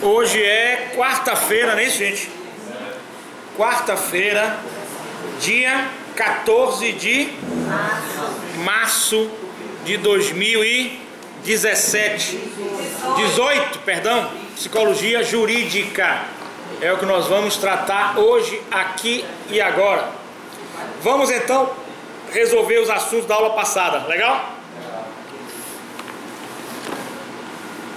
Hoje é quarta-feira, não é isso, gente? Quarta-feira, dia 14 de março de 2017. 18, perdão, psicologia jurídica. É o que nós vamos tratar hoje, aqui e agora. Vamos então resolver os assuntos da aula passada, legal?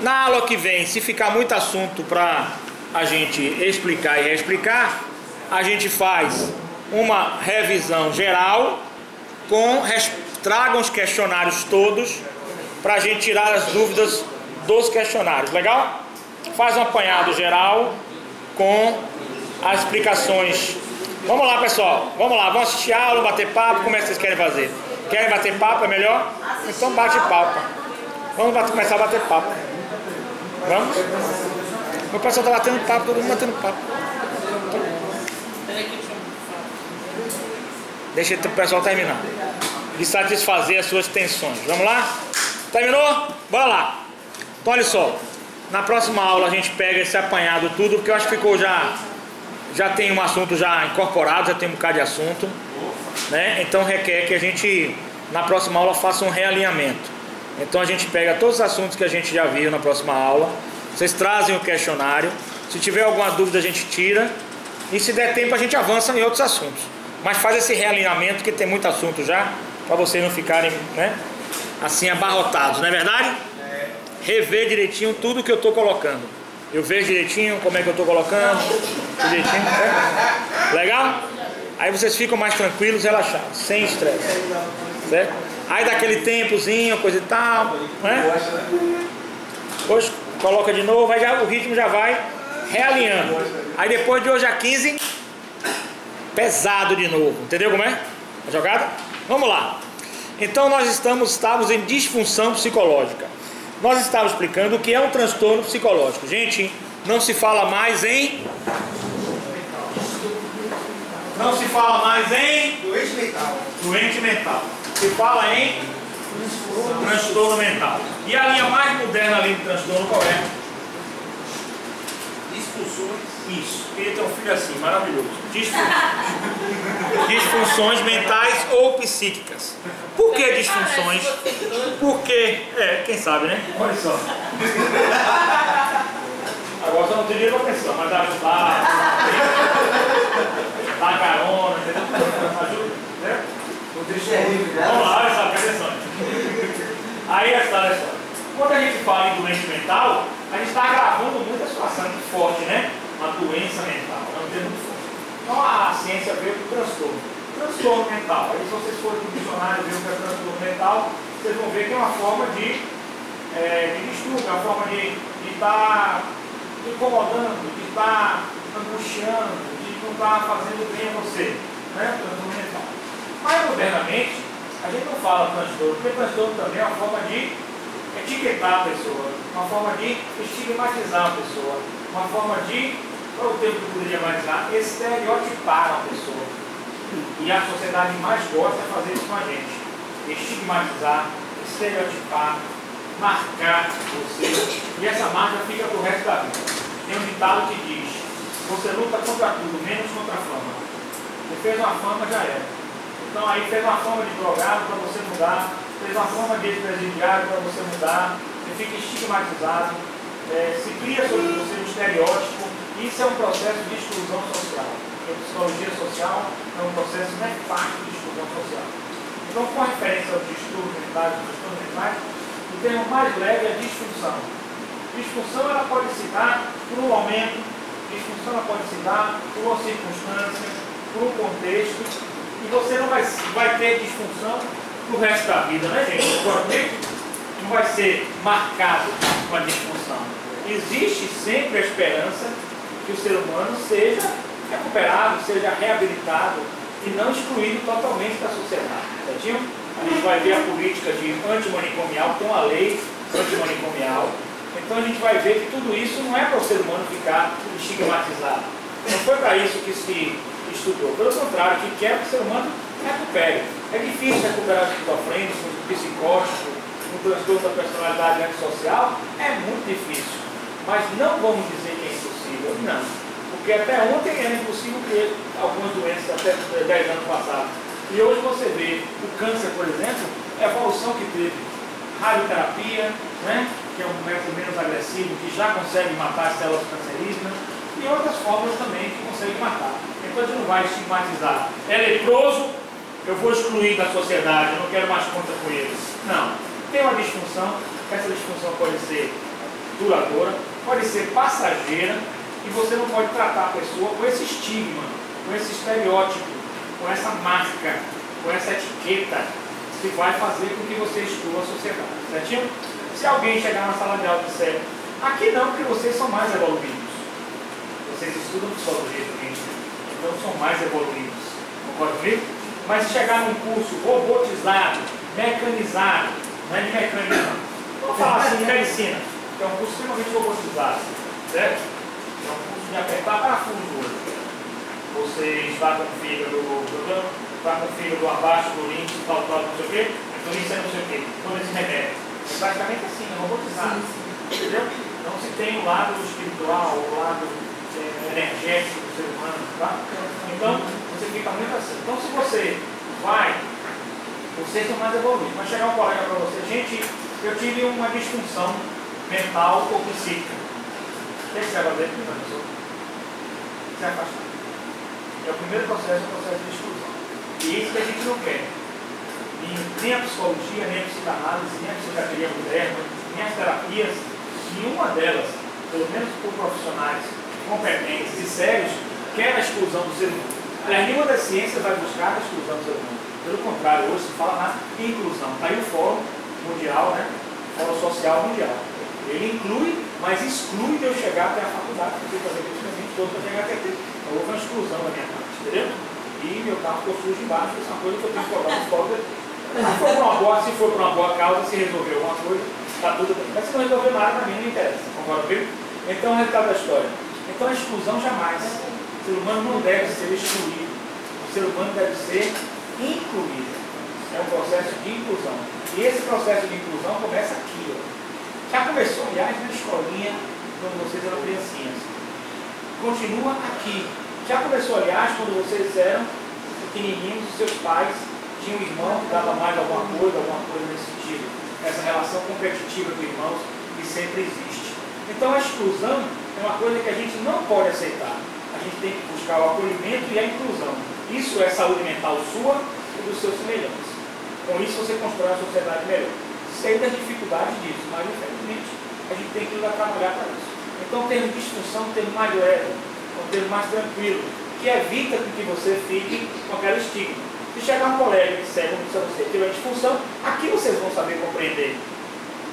Na aula que vem, se ficar muito assunto para a gente explicar e reexplicar, a gente faz uma revisão geral traga os questionários todos para a gente tirar as dúvidas dos questionários, legal? Faz um apanhado geral com as explicações. Vamos lá, pessoal, vamos lá, vamos assistir a aula, bater papo. Como é que vocês querem fazer? Querem bater papo? É melhor? Então bate papo. Vamos começar a bater papo. Vamos? Meu pessoal está batendo papo, todo mundo batendo papo. Deixa o pessoal terminar de satisfazer as suas tensões. Vamos lá? Terminou? Bora lá. Então olha só, na próxima aula a gente pega esse apanhado tudo, porque eu acho que ficou já tem um assunto já incorporado, já tem um bocado de assunto, né? Então requer que a gente na próxima aula faça um realinhamento. Então a gente pega todos os assuntos que a gente já viu na próxima aula. Vocês trazem o questionário. Se tiver alguma dúvida a gente tira. E se der tempo a gente avança em outros assuntos. Mas faz esse realinhamento, que tem muito assunto já, para vocês não ficarem, né, assim abarrotados, não é verdade? Rever direitinho tudo que eu estou colocando. Eu vejo direitinho como é que eu estou colocando. Direitinho, certo? Legal? Aí vocês ficam mais tranquilos, relaxados, sem estresse. Certo? Aí dá aquele tempozinho, coisa e tal, né? Depois coloca de novo, aí o ritmo já vai realinhando. Aí depois de hoje a 15, pesado de novo. Entendeu como é a jogada? Vamos lá. Então nós estávamos em disfunção psicológica. Nós estávamos explicando o que é um transtorno psicológico. Gente, não se fala mais em... Não se fala mais em... Doente mental. Doente mental. Se fala em transtorno mental. E a linha mais moderna ali do transtorno qual é? Disfunções. Isso. Ele tem um filho assim, maravilhoso. Disfunções mentais ou psíquicas. Por que disfunções? Porque... quem sabe, né? Olha só. Agora só não tem dinheiro pra pensar, mas dá ajudar. Dá carona, entendeu? Ajuda, né? Vamos lá, olha só, presta atenção. Aí olha só. Quando a gente fala em doença mental, a gente está agravando muito a situação, muito forte, né? Uma doença mental, é um termo muito forte. Então a ciência veio com o transtorno. Transtorno mental. Aí se vocês forem para o dicionário e ver o que é transtorno mental, vocês vão ver que é uma forma de distúrbio, é uma forma de estar incomodando, de estar angustiando, de não estar fazendo bem a você, né? Transtorno mental. Mas modernamente, a gente não fala transtorno, porque transtorno também é uma forma de etiquetar a pessoa, uma forma de estigmatizar a pessoa, uma forma de, qual é o termo que eu poderia mais usar, estereotipar a pessoa. E a sociedade mais gosta de fazer isso com a gente. Estigmatizar, estereotipar, marcar você. E essa marca fica pro resto da vida. Tem um ditado que diz: você luta contra tudo, menos contra a fama. Você fez uma fama, já era. Então aí fez uma forma de drogado para você mudar, fez uma forma de ex-presidiário para você mudar, você fica estigmatizado, se cria sobre você um estereótipo. Isso é um processo de exclusão social. A psicologia social é um processo nefasto de exclusão social. Então, com referência aos distúrbios mentais, o termo mais leve é disfunção. Disfunção ela pode se dar por um momento, disfunção ela pode se dar por uma circunstância, por um contexto. E você não vai ter disfunção pro resto da vida, né, gente? Não vai ser marcado com a disfunção. Existe sempre a esperança que o ser humano seja recuperado, seja reabilitado e não excluído totalmente da sociedade. Certinho? A gente vai ver a política de antimanicomial, tem uma lei antimanicomial. Então a gente vai ver que tudo isso não é para o ser humano ficar estigmatizado. Não foi para isso que se estudou. Pelo contrário, que quer que o ser humano recupere. É difícil recuperar o esquizofrênico, o psicótico, o transtorno da personalidade antissocial. É muito difícil. Mas não vamos dizer que é impossível, não. Porque até ontem era impossível ter algumas doenças, até 10 anos passados. E hoje você vê o câncer, por exemplo, a evolução que teve. Radioterapia, né, que é um método menos agressivo, que já consegue matar as células cancerígenas, e outras formas também que conseguem matar. Então a gente não vai estigmatizar. É leproso, eu vou excluir da sociedade, eu não quero mais conta com eles. Não. Tem uma disfunção, essa disfunção pode ser duradoura, pode ser passageira, e você não pode tratar a pessoa com esse estigma, com esse estereótipo, com essa marca, com essa etiqueta, que vai fazer com que você exclua a sociedade, certinho? Se alguém chegar na sala de aula e disser, aqui não, porque vocês são mais evoluídos. Vocês estudam psicologia, então são mais evoluídos. Concorda comigo? Mas se chegar num curso robotizado, mecanizado, não é de mecânica, vamos falar assim, de medicina, que é um curso extremamente robotizado, certo? É um curso de apertar parafuso hoje. Você está com o fígado abaixo do rim, tal, não sei o quê, do rim não sei o quê, todo esse remédio. É praticamente assim, é robotizado. Entendeu? Não se tem o lado espiritual, o lado energético do ser humano, tá? Então, você fica muito assim. Então, se você vai, vocês são mais evoluídos. Mas chegar um colega para você, gente, eu tive uma disfunção mental ou psíquica. O que você vai fazer? Se afastar. É o primeiro processo, o processo de exclusão. E isso que a gente não quer. Nem a psicologia, nem a psicanálise, nem a psiquiatria moderna, nem as terapias, nenhuma delas, pelo menos por profissionais competentes e sérios, quer a exclusão do ser humano. Aliás, nenhuma das ciências vai buscar a exclusão do ser humano. Pelo contrário, hoje se fala na inclusão. Está aí o Fórum Mundial, né? Fórum Social Mundial. Ele inclui, mas exclui de eu chegar até a faculdade, porque eu fazer praticamente todo para chegar até aqui. Então, houve uma exclusão da minha parte, entendeu? E meu carro ficou sujo embaixo, isso é uma coisa que eu tenho que colocar no fora. Se for por uma boa causa, se resolveu alguma coisa, está tudo bem. Mas se não resolveu nada, para mim não interessa. Concorda comigo? Então, o resultado da história. Então, a exclusão jamais. O ser humano não deve ser excluído. O ser humano deve ser incluído. É um processo de inclusão. E esse processo de inclusão começa aqui. Ó. Já começou, aliás, na escolinha, quando vocês eram criancinhas. Continua aqui. Já começou, aliás, quando vocês eram pequenininhos e seus pais tinham um irmão que dava mais alguma coisa nesse sentido. Essa relação competitiva com irmãos que sempre existe. Então, a exclusão é uma coisa que a gente não pode aceitar. A gente tem que buscar o acolhimento e a inclusão. Isso é saúde mental sua e dos seus semelhantes. Com isso, você constrói uma sociedade melhor. Sei das dificuldades disso, mas, infelizmente, a gente tem que ir lá trabalhar para isso. Então, termo de disfunção, um termo mais leve, um termo mais tranquilo, que evita que você fique com aquela estigma. Se chegar um colega e disser, como disse a você, teve uma disfunção, aqui vocês vão saber compreender.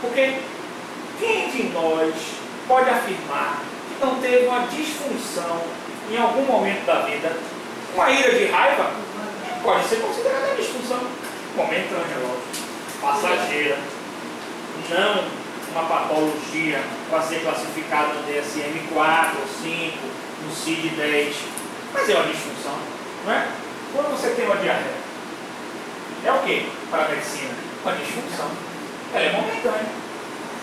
Porque quem de nós pode afirmar que não teve uma disfunção em algum momento da vida? Uma ira de raiva pode ser considerada disfunção momentânea, lógico, passageira, não uma patologia para ser classificada no DSM-4 ou 5, no CID-10, mas é uma disfunção, não é? Quando você tem uma diarreia, é o que para a medicina? Uma disfunção. Ela é momentânea.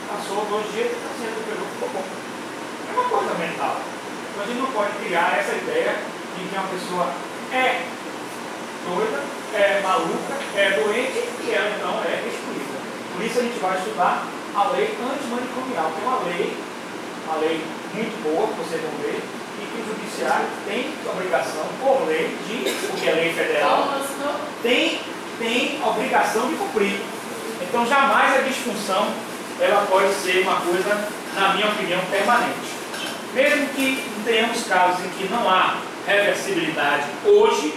Passou 2 dias e está sendo recuperou, ficou bom. É uma coisa mental. Então a gente não pode criar essa ideia de que uma pessoa é doida, é maluca, é doente e ela então é excluída. Por isso a gente vai estudar a lei antimanicomial, que é uma lei muito boa, que vocês vão ver, e que o judiciário tem obrigação, por lei, porque é lei federal, tem obrigação de cumprir. Então jamais a disfunção ela pode ser uma coisa, na minha opinião, permanente. Mesmo que tenhamos casos em que não há reversibilidade hoje,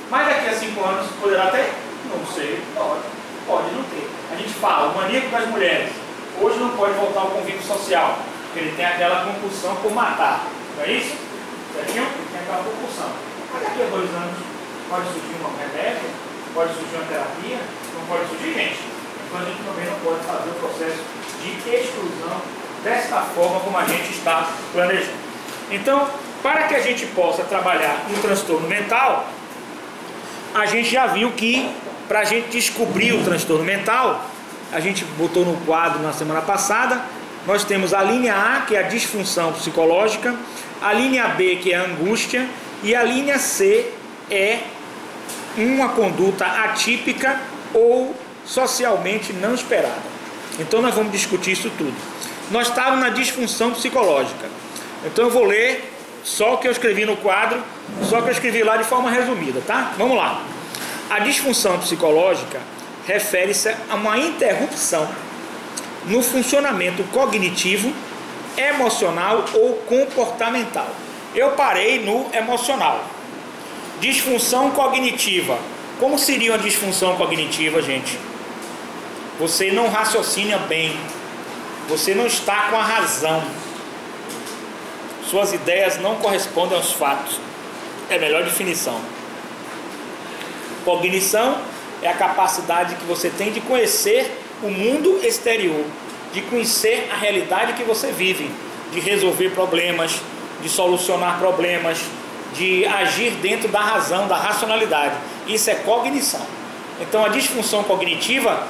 mas daqui a 5 anos poderá ter? Não sei, pode não ter. A gente fala, o maníaco das mulheres, hoje não pode voltar ao convívio social, porque ele tem aquela compulsão por matar, não é isso? Certinho? Ele tem aquela compulsão. Mas daqui a 2 anos pode surgir um remédio, pode surgir uma terapia, não pode surgir gente. Então a gente também não pode fazer o processo de exclusão desta forma como a gente está planejando. Então, para que a gente possa trabalhar no transtorno mental, a gente já viu que para a gente descobrir o transtorno mental, a gente botou no quadro na semana passada, nós temos a linha A, que é a disfunção psicológica, a linha B, que é a angústia, e a linha C é uma conduta atípica ou socialmente não esperada. Então nós vamos discutir isso tudo. Nós estávamos na disfunção psicológica. Então eu vou ler só o que eu escrevi no quadro, só que eu escrevi lá de forma resumida, tá? Vamos lá. A disfunção psicológica refere-se a uma interrupção no funcionamento cognitivo, emocional ou comportamental. Eu parei no emocional. Disfunção cognitiva. Como seria uma disfunção cognitiva, gente? Você não raciocina bem. Você não está com a razão. Suas ideias não correspondem aos fatos. É a melhor definição. Cognição é a capacidade que você tem de conhecer o mundo exterior, de conhecer a realidade que você vive, de resolver problemas, de solucionar problemas, de agir dentro da razão, da racionalidade. Isso é cognição. Então a disfunção cognitiva,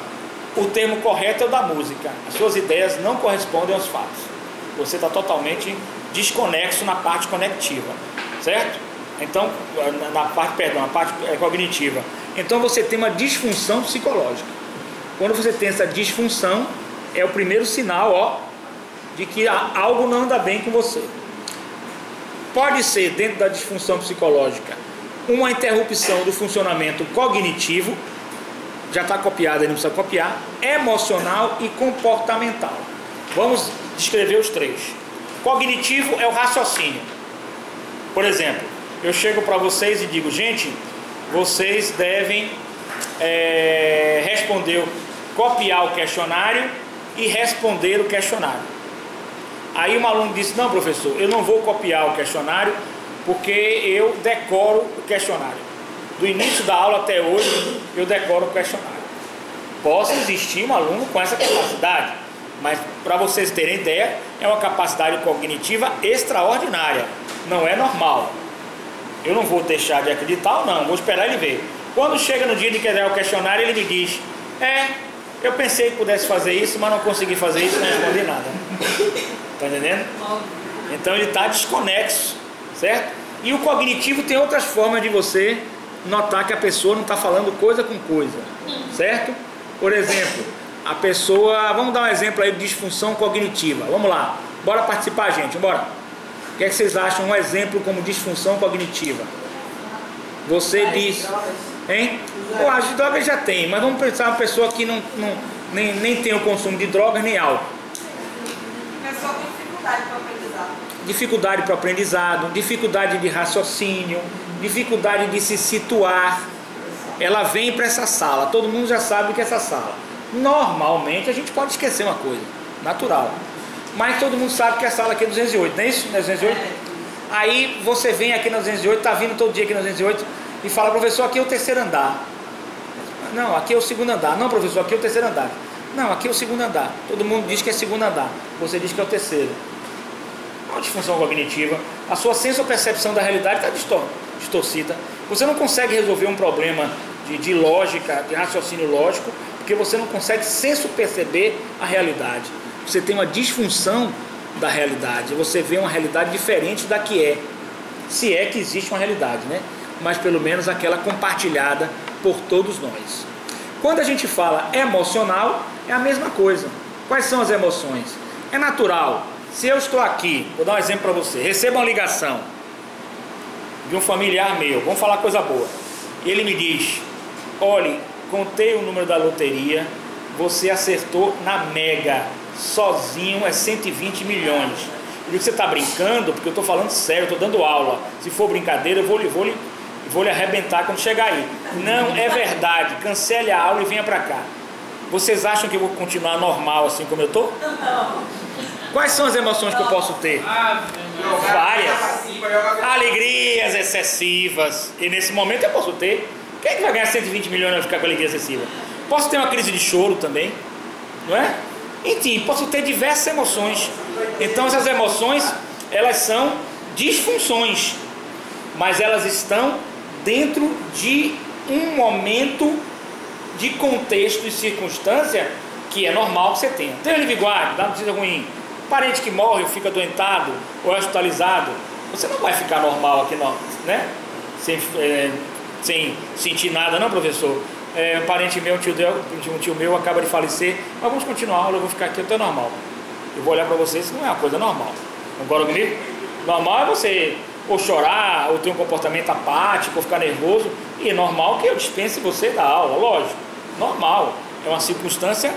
o termo correto é o da música. As suas ideias não correspondem aos fatos. Você está totalmente desconexo na parte conectiva, certo? Então, na parte cognitiva. Então você tem uma disfunção psicológica. Quando você tem essa disfunção, é o primeiro sinal, de que algo não anda bem com você. Pode ser, dentro da disfunção psicológica, uma interrupção do funcionamento cognitivo, já está copiado, aí não precisa copiar, emocional e comportamental. Vamos descrever os três. Cognitivo é o raciocínio. Por exemplo, eu chego para vocês e digo, gente, vocês devem copiar o questionário e responder o questionário. Aí um aluno disse, não professor, eu não vou copiar o questionário porque eu decoro o questionário. Do início da aula até hoje eu decoro o questionário. Possa existir um aluno com essa capacidade, mas para vocês terem ideia, é uma capacidade cognitiva extraordinária, não é normal. Eu não vou deixar de acreditar ou não, vou esperar ele ver. Quando chega no dia de querer o questionário, ele me diz, eu pensei que pudesse fazer isso, mas não consegui fazer isso, não respondi nada. Está entendendo? Então ele está desconexo, certo? E o cognitivo tem outras formas de você notar que a pessoa não está falando coisa com coisa, certo? Por exemplo, a pessoa, vamos dar um exemplo aí de disfunção cognitiva. Vamos lá, bora participar, gente, bora. O que é que vocês acham um exemplo como disfunção cognitiva? Você diz, hein? Pô, as drogas já tem, mas vamos pensar uma pessoa que nem tem o consumo de drogas nem álcool. Pessoa com dificuldade para aprendizado. Dificuldade para aprendizado, dificuldade de raciocínio, dificuldade de se situar. Ela vem para essa sala, todo mundo já sabe que é essa sala. Normalmente a gente pode esquecer uma coisa, natural. Mas todo mundo sabe que a sala aqui é 208, não é isso? Não é 208? Aí você vem aqui na 208, está vindo todo dia aqui na 208 e fala, professor, aqui é o terceiro andar. Não, aqui é o segundo andar. Não, professor, aqui é o terceiro andar. Não, aqui é o segundo andar. Todo mundo diz que é segundo andar. Você diz que é o terceiro. É uma disfunção cognitiva. A sua senso-percepção da realidade está distorcida. Você não consegue resolver um problema de lógica, de raciocínio lógico, porque você não consegue senso-perceber a realidade. Você tem uma disfunção da realidade. Você vê uma realidade diferente da que é. Se é que existe uma realidade, né? Mas pelo menos aquela compartilhada por todos nós. Quando a gente fala emocional, é a mesma coisa. Quais são as emoções? É natural. Se eu estou aqui, vou dar um exemplo para você, recebo uma ligação de um familiar meu, vamos falar coisa boa. Ele me diz, olhe, contei o número da loteria, você acertou na Mega, sozinho é 120 milhões. Eu digo, você está brincando? Porque eu estou falando sério, eu estou dando aula. Se for brincadeira, eu vou lhe arrebentar quando chegar aí. Não, é verdade, cancele a aula e venha para cá. Vocês acham que eu vou continuar normal assim como eu estou? Quais são as emoções que eu posso ter? Várias. Alegrias excessivas. E nesse momento eu posso ter. Quem é que vai ganhar 120 milhões e vai ficar com alegria excessiva? Posso ter uma crise de choro também, não é? Enfim, posso ter diversas emoções. Então essas emoções, elas são disfunções, mas elas estão dentro de um momento de contexto e circunstância que é normal que você tenha. Tem Oliviguardi, dá notícia ruim. Parente que morre ou fica doentado ou é hospitalizado, você não vai ficar normal aqui, não, né? Sem sentir nada, não, professor? Um parente meu, um tio meu acaba de falecer, mas vamos continuar a aula, eu vou ficar aqui até normal. Eu vou olhar para vocês, isso não é uma coisa normal. Concorda comigo? Normal é você ou chorar, ou ter um comportamento apático, ou ficar nervoso, e é normal que eu dispense você da aula, lógico. Normal. É uma circunstância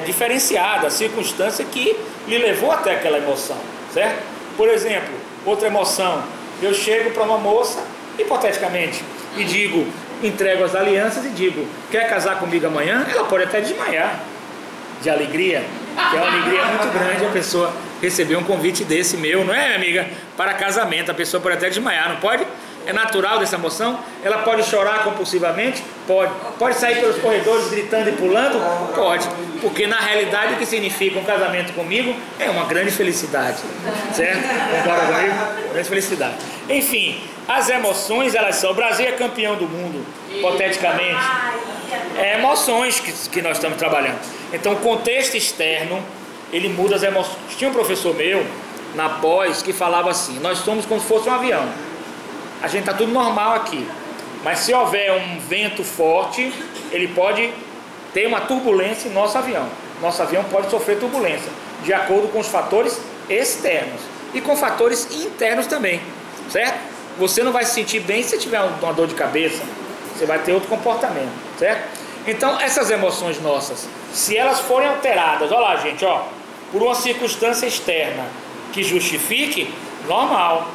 diferenciada, a circunstância que lhe levou até aquela emoção, certo? Por exemplo, outra emoção, eu chego para uma moça, hipoteticamente, e digo, entrego as alianças e digo, quer casar comigo amanhã? Ela pode até desmaiar de alegria, que é uma alegria muito grande a pessoa receber um convite desse meu, não é, minha amiga? Para casamento, a pessoa pode até desmaiar, não pode? É natural dessa emoção? Ela pode chorar compulsivamente? Pode. Pode sair pelos corredores gritando e pulando? Pode. Porque na realidade o que significa um casamento comigo é uma grande felicidade. Certo? Concorda comigo? Grande felicidade. Enfim, as emoções, elas são. O Brasil é campeão do mundo, hipoteticamente. É emoções que nós estamos trabalhando. Então o contexto externo, ele muda as emoções. Tinha um professor meu, na pós, que falava assim, nós somos como se fosse um avião. A gente está tudo normal aqui, mas se houver um vento forte, ele pode ter uma turbulência em nosso avião. Nosso avião pode sofrer turbulência, de acordo com os fatores externos e com fatores internos também, certo? Você não vai se sentir bem se tiver uma dor de cabeça, você vai ter outro comportamento, certo? Então essas emoções nossas, se elas forem alteradas, olha lá gente, ó, por uma circunstância externa que justifique, normal.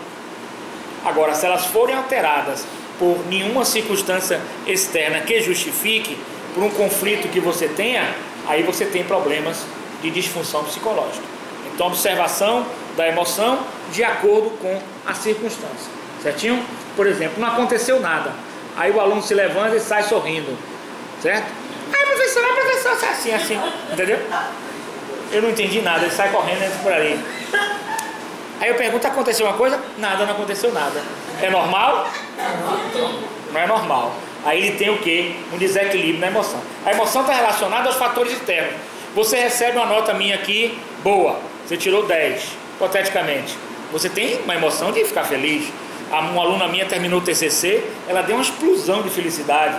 Agora, se elas forem alteradas por nenhuma circunstância externa que justifique, por um conflito que você tenha, aí você tem problemas de disfunção psicológica. Então, observação da emoção de acordo com a circunstância, certinho? Por exemplo, não aconteceu nada, aí o aluno se levanta e sai sorrindo, certo? Aí professor, assim, entendeu? Eu não entendi nada, ele sai correndo por ali. Aí eu pergunto, aconteceu uma coisa? Nada, não aconteceu nada. É normal? Não é normal. Aí ele tem o quê? Um desequilíbrio na emoção. A emoção está relacionada aos fatores externos. Você recebe uma nota minha aqui, boa. Você tirou 10, hipoteticamente. Você tem uma emoção de ficar feliz. Uma aluna minha terminou o TCC, ela deu uma explosão de felicidade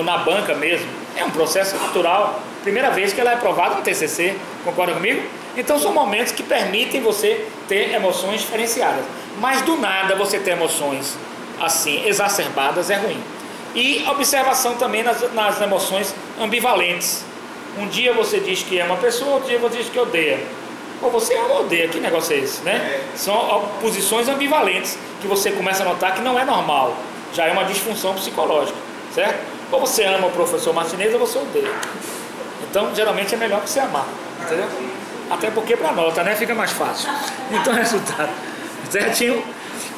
na banca mesmo. É um processo natural. Primeira vez que ela é aprovada no TCC. Concorda comigo? Então são momentos que permitem você ter emoções diferenciadas. Mas do nada você ter emoções assim exacerbadas é ruim. E observação também nas emoções ambivalentes. Um dia você diz que ama uma pessoa, outro dia você diz que odeia. Ou você ama ou odeia, que negócio é esse, né? São posições ambivalentes que você começa a notar que não é normal. Já é uma disfunção psicológica, certo? Ou você ama o professor Martinez ou você odeia. Então geralmente é melhor que você amar, entendeu? Até porque para nota, né? Fica mais fácil. Então, resultado. Certinho?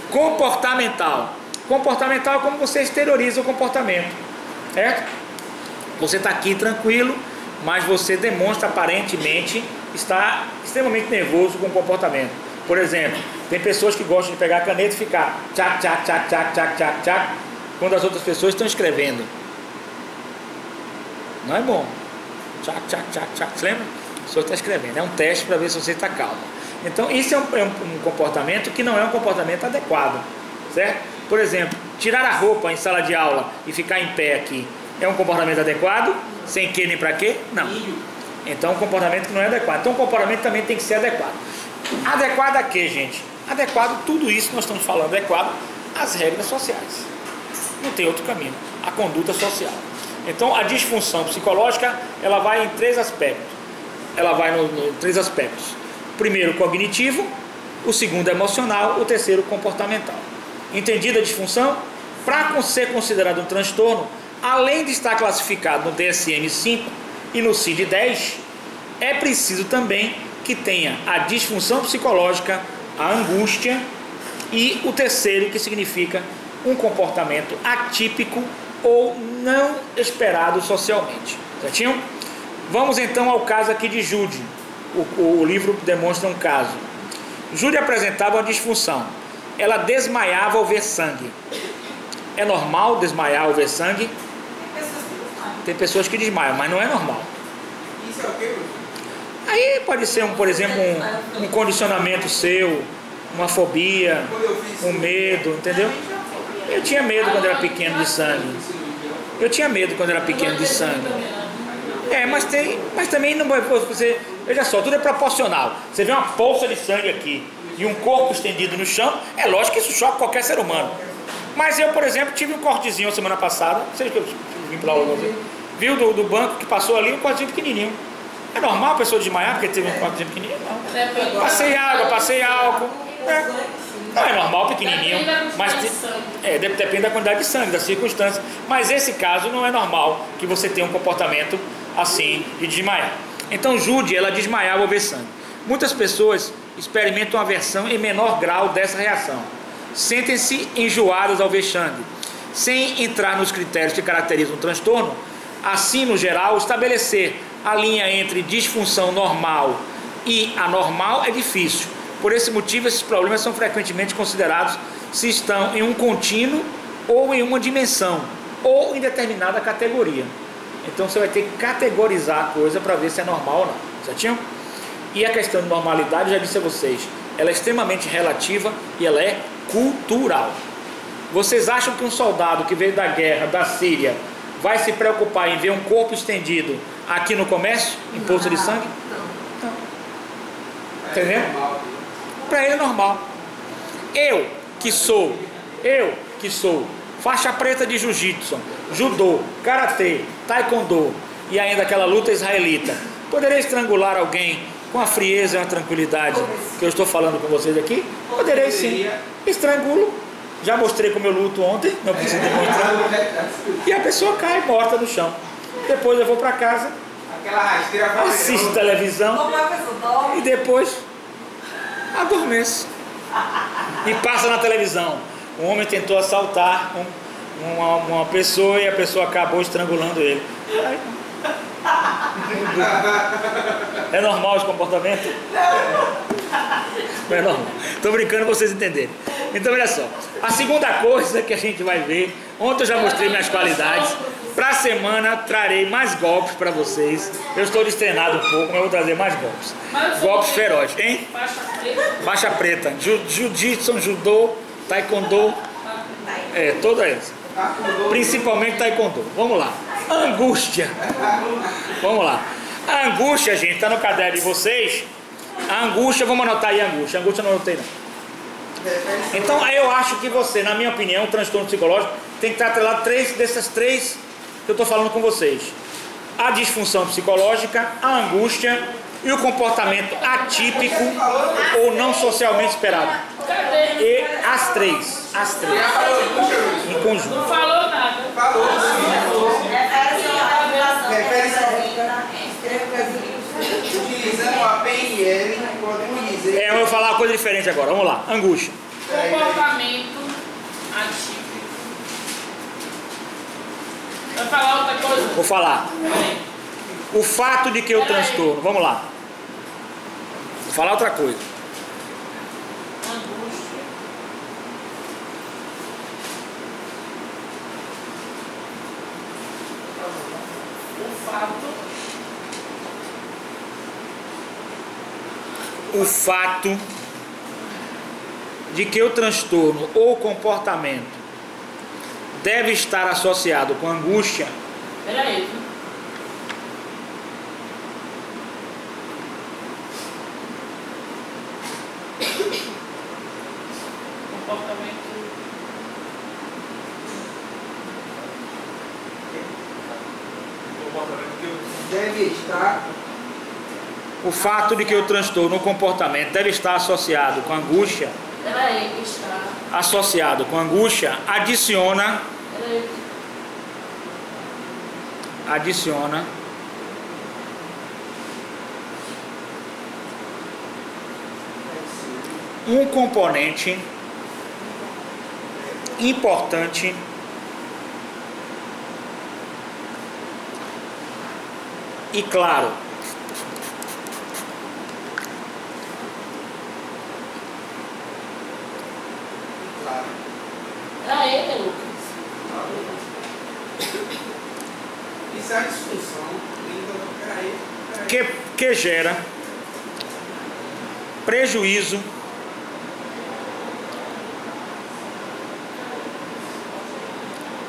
Comportamental. Comportamental é como você exterioriza o comportamento. Certo? Você está aqui tranquilo, mas você demonstra aparentemente estar extremamente nervoso com o comportamento. Por exemplo, tem pessoas que gostam de pegar a caneta e ficar tchac, tchac, tchac, tchac, tchac, tchac, tchac, quando as outras pessoas estão escrevendo. Não é bom. Tchac, tchac, tchac, tchac. Você lembra? A pessoa está escrevendo, é um teste para ver se você está calmo. Então isso é um comportamento que não é um comportamento adequado, certo? Por exemplo, tirar a roupa em sala de aula e ficar em pé aqui é um comportamento adequado? Sem que nem para quê? Não. Então é um comportamento que não é adequado. Então o comportamento também tem que ser adequado. Adequado a quê, gente? Adequado, tudo isso que nós estamos falando, adequado às regras sociais. Não tem outro caminho. A conduta social. Então a disfunção psicológica, ela vai em três aspectos. Ela vai em três aspectos. O primeiro, cognitivo. O segundo, emocional. O terceiro, comportamental. Entendida a disfunção? Para ser considerado um transtorno, além de estar classificado no DSM-5 e no CID-10, é preciso também que tenha a disfunção psicológica, a angústia e o terceiro, que significa um comportamento atípico ou não esperado socialmente. Certinho? Vamos então ao caso aqui de Jude. O livro demonstra um caso. Jude apresentava uma disfunção. Ela desmaiava ao ver sangue. É normal desmaiar ao ver sangue? Tem pessoas que desmaiam, mas não é normal. Isso é o quê? Aí pode ser, por exemplo, um condicionamento seu, uma fobia, um medo, entendeu? Eu tinha medo quando era pequeno de sangue. Eu tinha medo quando era pequeno de sangue. Mas também não vai você. Veja só, tudo é proporcional. Você vê uma poça de sangue aqui e um corpo estendido no chão, é lógico que isso choca qualquer ser humano. Mas eu, por exemplo, tive um cortezinho semana passada, não sei se eu vim para lá você. Viu do banco que passou ali um cortezinho pequenininho. É normal a pessoa desmaiar porque teve um cortezinho pequenininho? Não. Passei água, passei álcool. Não é normal, pequenininho, mas depende da quantidade de sangue, das circunstâncias. Mas esse caso não é normal que você tenha um comportamento assim de desmaiar. Então Jude, ela desmaiava ao ver sangue. Muitas pessoas experimentam aversão em menor grau dessa reação. Sentem-se enjoadas ao ver sangue. Sem entrar nos critérios que caracterizam o transtorno, assim, no geral, estabelecer a linha entre disfunção normal e anormal é difícil. Por esse motivo, esses problemas são frequentemente considerados se estão em um contínuo ou em uma dimensão, ou em determinada categoria. Então você vai ter que categorizar a coisa para ver se é normal ou não, certinho? E a questão de normalidade, já disse a vocês, ela é extremamente relativa e ela é cultural. Vocês acham que um soldado que veio da guerra, da Síria, vai se preocupar em ver um corpo estendido aqui no comércio, em poço de sangue? Não. Entendeu? Para ele é normal. Eu que sou faixa preta de jiu-jitsu, judô, karatê, taekwondo e ainda aquela luta israelita, poderei estrangular alguém com a frieza e a tranquilidade que eu estou falando com vocês aqui? Poderei sim. Estrangulo. Já mostrei como eu luto ontem, não preciso demonstrar. E a pessoa cai morta no chão. Depois eu vou para casa, assisto televisão e depois adormeço. E passa na televisão. Um homem tentou assaltar uma pessoa e a pessoa acabou estrangulando ele. É normal esse comportamento? Não é normal. Estou brincando para vocês entenderem. Então olha só, a segunda coisa que a gente vai ver, ontem eu já mostrei minhas qualidades, para a semana trarei mais golpes para vocês. Eu estou destreinado um pouco, mas eu vou trazer mais golpes. Golpes ferozes, hein? Faixa preta, jiu-jitsu, judô, taekwondo, toda essa. Principalmente taekwondo. Vamos lá. Angústia. Vamos lá. A angústia, gente, está no caderno de vocês. A angústia, vamos anotar aí a angústia. A angústia eu não anotei não. Então eu acho que você, na minha opinião, o transtorno psicológico tem que estar atrelado dessas três que eu estou falando com vocês: a disfunção psicológica, a angústia e o comportamento atípico ou não socialmente esperado. E as três em conjunto. Não falou nada. Utilizando a PNL, podemos dizer. Eu vou falar uma coisa diferente agora. Vamos lá. Angústia. Comportamento atípico. Vai falar outra coisa? Vou falar. O fato de que o transtorno. Vamos lá. Vou falar outra coisa. Angústia. O fato de que o transtorno ou comportamento deve estar associado com angústia. Peraí. Comportamento. Deve estar. O fato de que o transtorno ou comportamento deve estar associado com angústia. Peraí, está. Associado com angústia, adiciona um componente importante e claro Era ele, Lucas. Isso é a disfunção. que gera prejuízo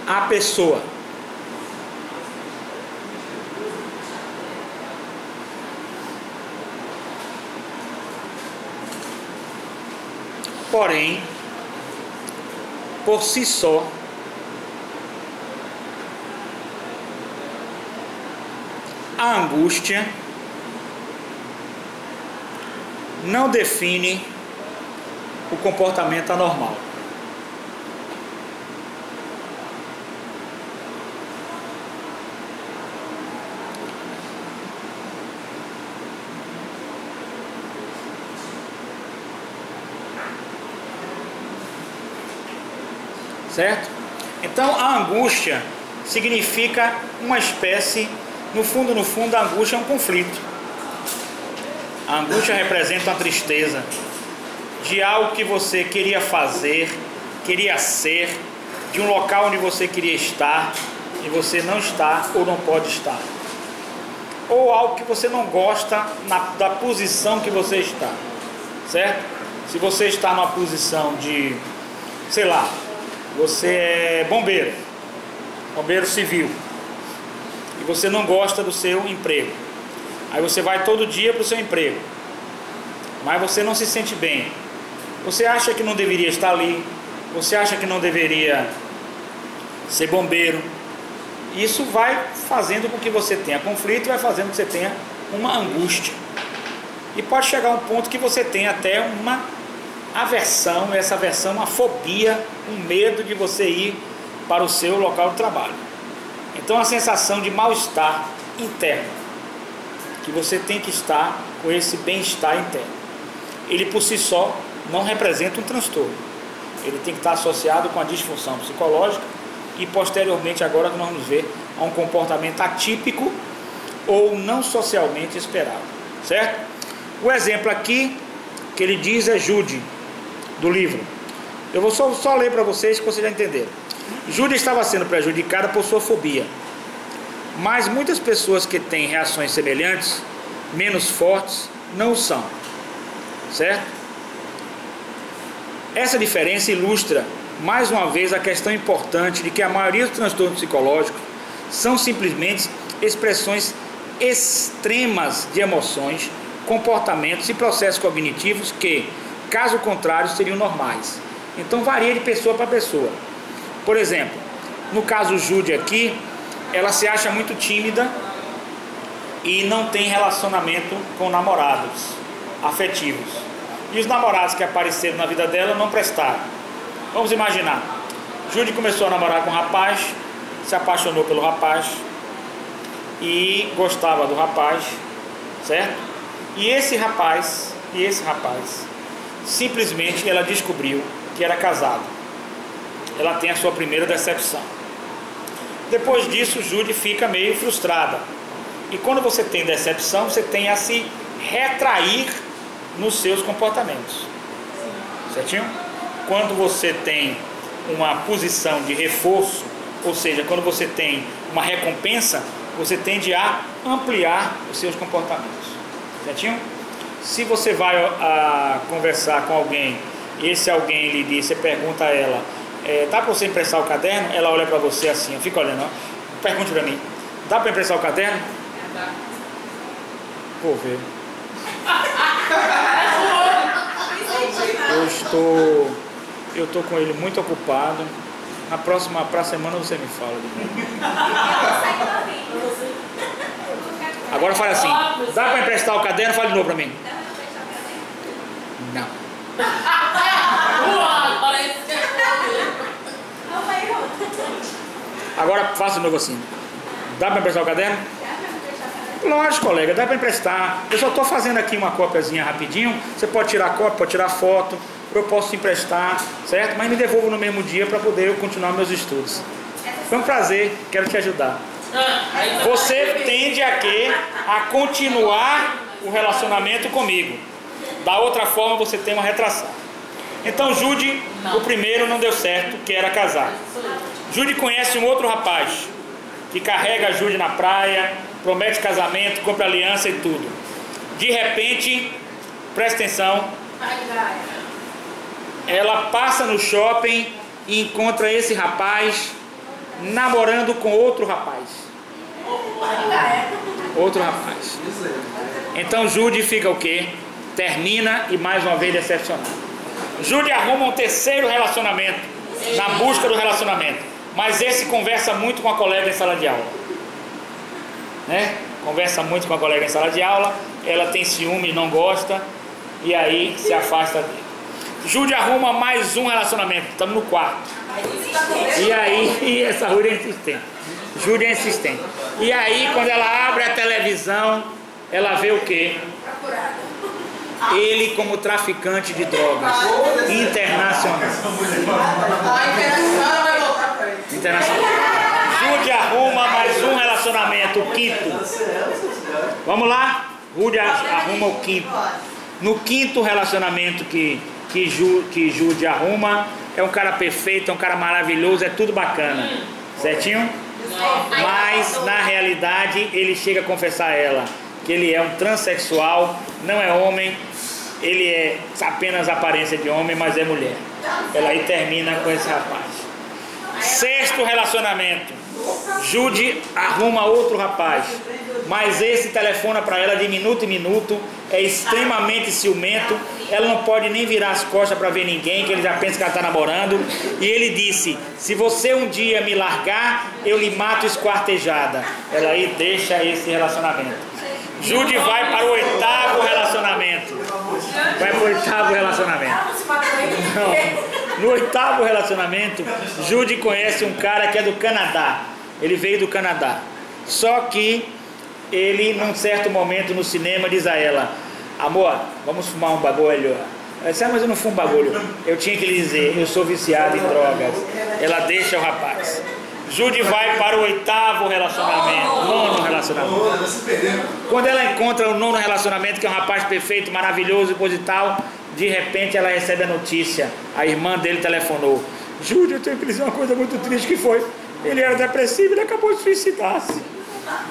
à pessoa. Porém, por si só, a angústia não define o comportamento anormal. Certo? Então a angústia significa uma espécie, no fundo, a angústia é um conflito. A angústia representa a tristeza de algo que você queria fazer, queria ser, de um local onde você queria estar e você não está ou não pode estar. Ou algo que você não gosta da posição que você está. Certo? Se você está numa posição de, sei lá, você é bombeiro civil, e você não gosta do seu emprego. Aí você vai todo dia para o seu emprego, mas você não se sente bem. Você acha que não deveria estar ali, você acha que não deveria ser bombeiro. Isso vai fazendo com que você tenha conflito, vai fazendo com que você tenha uma angústia. E pode chegar a um ponto que você tenha até uma aversão, essa aversão, uma fobia, um medo de você ir para o seu local de trabalho. Então a sensação de mal-estar interno, que você tem que estar com esse bem-estar interno, ele por si só não representa um transtorno. Ele tem que estar associado com a disfunção psicológica e posteriormente, agora que nós vamos ver, a um comportamento atípico ou não socialmente esperado. Certo? O exemplo aqui que ele diz é Jude, do livro. Eu vou só ler para vocês que vocês já entenderam. Jude estava sendo prejudicada por sua fobia, mas muitas pessoas que têm reações semelhantes, menos fortes, não o são. Certo? Essa diferença ilustra mais uma vez a questão importante de que a maioria dos transtornos psicológicos são simplesmente expressões extremas de emoções, comportamentos e processos cognitivos que, caso contrário, seriam normais. Então varia de pessoa para pessoa. Por exemplo, no caso Jude aqui, ela se acha muito tímida e não tem relacionamento com namorados afetivos. E os namorados que apareceram na vida dela não prestaram. Vamos imaginar, Jude começou a namorar com um rapaz, se apaixonou pelo rapaz e gostava do rapaz, certo? E esse rapaz, simplesmente ela descobriu que era casado. Ela tem a sua primeira decepção. Depois disso, Jude fica meio frustrada. E quando você tem decepção, você tem a se retrair nos seus comportamentos. Certinho? Quando você tem uma posição de reforço, ou seja, quando você tem uma recompensa, você tende a ampliar os seus comportamentos. Certinho? Se você vai conversar com alguém e esse alguém lhe diz, você pergunta a ela, dá para você emprestar o caderno? Ela olha para você assim, fica olhando, ó. Pergunte para mim, dá para emprestar o caderno? Dá. Vou ver. Eu estou com ele muito ocupado. Pra semana você me fala. Agora fala assim, dá para emprestar o caderno? Fala de novo para mim. Não. Agora faça de novo assim. Dá para emprestar o caderno? Lógico, colega, dá para emprestar. Eu só estou fazendo aqui uma cópiazinha rapidinho. Você pode tirar cópia, pode tirar foto. Eu posso te emprestar, certo? Mas me devolvo no mesmo dia para poder eu continuar meus estudos. Foi um prazer, quero te ajudar. Você tende a continuar o relacionamento comigo. Da outra forma você tem uma retração. Então Jude, o primeiro não deu certo, que era casar. Jude conhece um outro rapaz que carrega a Jude na praia, promete casamento, compra aliança e tudo. De repente, Presta atenção. Ela passa no shopping e encontra esse rapaz namorando com outro rapaz. Outro rapaz. Então Jude fica o quê? Termina e mais uma vez decepcionado. Jude arruma um terceiro relacionamento, na busca do relacionamento. Mas esse conversa muito com a colega em sala de aula. Né? Conversa muito com a colega em sala de aula. Ela tem ciúme, não gosta. E aí se afasta dele. Jude arruma mais um relacionamento. Estamos no quarto. E aí, essa Jude é insistente. Jude é insistente. E aí, quando ela abre a televisão, ela vê o quê? Ele como traficante de drogas internacional. Internacional. Jude arruma mais um relacionamento, o quinto. Vamos lá? Jude arruma o quinto. No quinto relacionamento que Jude arruma, é um cara perfeito, é um cara maravilhoso, é tudo bacana. Certinho? Mas na realidade ele chega a confessar a ela que ele é um transexual, não é homem, ele é apenas aparência de homem, mas é mulher. Ela aí termina com esse rapaz. Sexto relacionamento. Jude arruma outro rapaz, mas esse telefona para ela de minuto em minuto, é extremamente ciumento, ela não pode nem virar as costas para ver ninguém, que ele já pensa que ela está namorando, e ele disse: se você um dia me largar, eu lhe mato esquartejada. Ela aí deixa esse relacionamento. Jude vai para o oitavo relacionamento. Vai para o oitavo relacionamento. Não. No oitavo relacionamento, Jude conhece um cara que é do Canadá. Ele veio do Canadá. Só que ele, num certo momento no cinema, diz a ela: amor, vamos fumar um bagulho. Ela disse: mas eu não fumo bagulho. Eu tinha que lhe dizer, eu sou viciado em drogas. Ela deixa o rapaz. Jude vai para o oitavo relacionamento, nono relacionamento. Quando ela encontra o nono relacionamento, que é um rapaz perfeito, maravilhoso e coisa e tal, de repente ela recebe a notícia. A irmã dele telefonou: Jude, eu tenho que dizer uma coisa muito triste, que foi: ele era depressivo e ele acabou de suicidar-se.